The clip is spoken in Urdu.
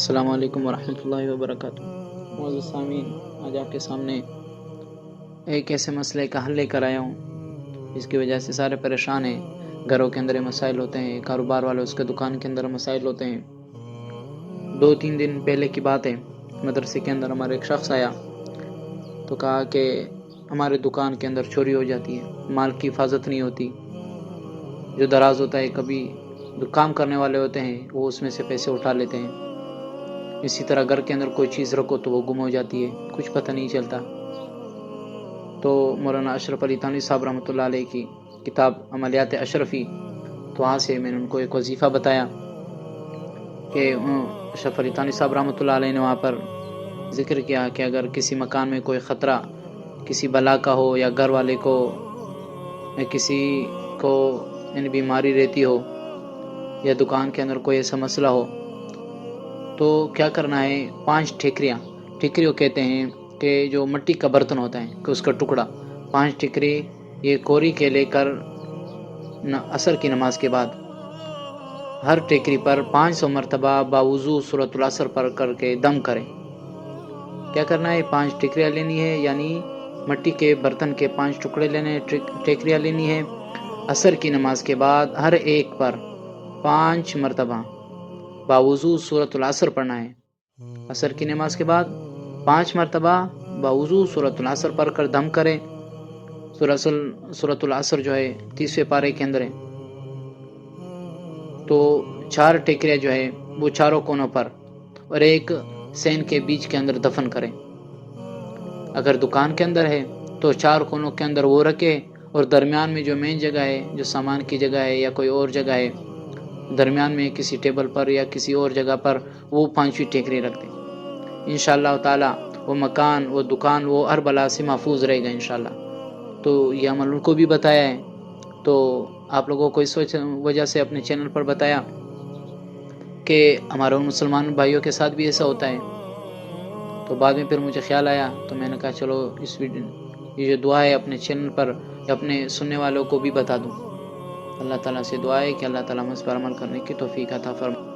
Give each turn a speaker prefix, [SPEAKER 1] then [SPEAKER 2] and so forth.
[SPEAKER 1] السلام علیکم ورحمۃ اللہ وبرکاتہ۔ معزز سامعین، آج آپ کے سامنے ایک ایسے مسئلے کا حل لے کر آیا ہوں جس کی وجہ سے سارے پریشان ہیں۔ گھروں کے اندر مسائل ہوتے ہیں، کاروبار والے اس کے دکان کے اندر مسائل ہوتے ہیں۔ 2-3 دن پہلے کی بات ہے، مدرسے کے اندر ہمارا ایک شخص آیا تو کہا کہ ہمارے دکان کے اندر چوری ہو جاتی ہے، مال کی حفاظت نہیں ہوتی، جو دراز ہوتا ہے کبھی جو کام کرنے والے ہوتے ہیں وہ اس میں سے پیسے اٹھا لیتے ہیں، اسی طرح گھر کے اندر کوئی چیز رکھو تو وہ گم ہو جاتی ہے، کچھ پتہ نہیں چلتا۔ تو مولانا اشرف علی تھانوی صاحب رحمۃ اللہ علیہ کی کتاب عملیات اشرفی، تو وہاں سے میں نے ان کو ایک وظیفہ بتایا کہ اشرف علی تھانوی صاحب رحمۃ اللہ علیہ نے وہاں پر ذکر کیا کہ اگر کسی مکان میں کوئی خطرہ کسی بلا کا ہو یا گھر والے کو یا کسی کو یعنی بیماری رہتی ہو یا دکان کے اندر کوئی ایسا مسئلہ ہو تو کیا کرنا ہے، 5 ٹھیکریوں کہتے ہیں کہ جو مٹی کا برتن ہوتا ہے کہ اس کا ٹکڑا، 5 ٹھیکری یہ کوری کے لے کر عصر کی نماز کے بعد ہر ٹھیکری پر 500 مرتبہ باوضو سورۃ العصر پڑھ کر کے دم کریں۔ کیا کرنا ہے، 5 ٹھیکریاں لینی ہے، یعنی مٹی کے برتن کے 5 ٹکڑے لینے، ٹھیکریاں لینی ہے۔ عصر کی نماز کے بعد ہر ایک پر 5 مرتبہ باوضو سورۃ العصر پڑھنا ہے۔ عصر کی نماز کے بعد 5 مرتبہ باوضو سورۃ العصر پڑھ کر دم کریں۔ سورۃ العصر جو ہے 30ویں پارے کے اندر ہے، تو 4 ٹھیکریاں جو ہے وہ چاروں کونوں پر اور ایک سین کے بیچ کے اندر دفن کریں۔ اگر دکان کے اندر ہے تو 4 کونوں کے اندر وہ رکھے اور درمیان میں جو مین جگہ ہے، جو سامان کی جگہ ہے یا کوئی اور جگہ ہے، درمیان میں کسی ٹیبل پر یا کسی اور جگہ پر وہ 5ویں ٹھیکری رکھ دیں۔ انشاءاللہ تعالی وہ مکان، وہ دکان، وہ ہر بلا سے محفوظ رہے گا انشاءاللہ۔ تو یہ عمل ان کو بھی بتایا ہے، تو آپ لوگوں کو اس وجہ سے اپنے چینل پر بتایا کہ ہمارے ان مسلمان بھائیوں کے ساتھ بھی ایسا ہوتا ہے۔ تو بعد میں پھر مجھے خیال آیا تو میں نے کہا چلو اس ویڈیو یہ جو دعا ہے اپنے چینل پر یا اپنے سننے والوں کو بھی بتا دوں۔ اللہ تعالیٰ سے دعا ہے کہ اللہ تعالیٰ ہم اس پر عمل کرنے کی توفیق عطا فرمائے۔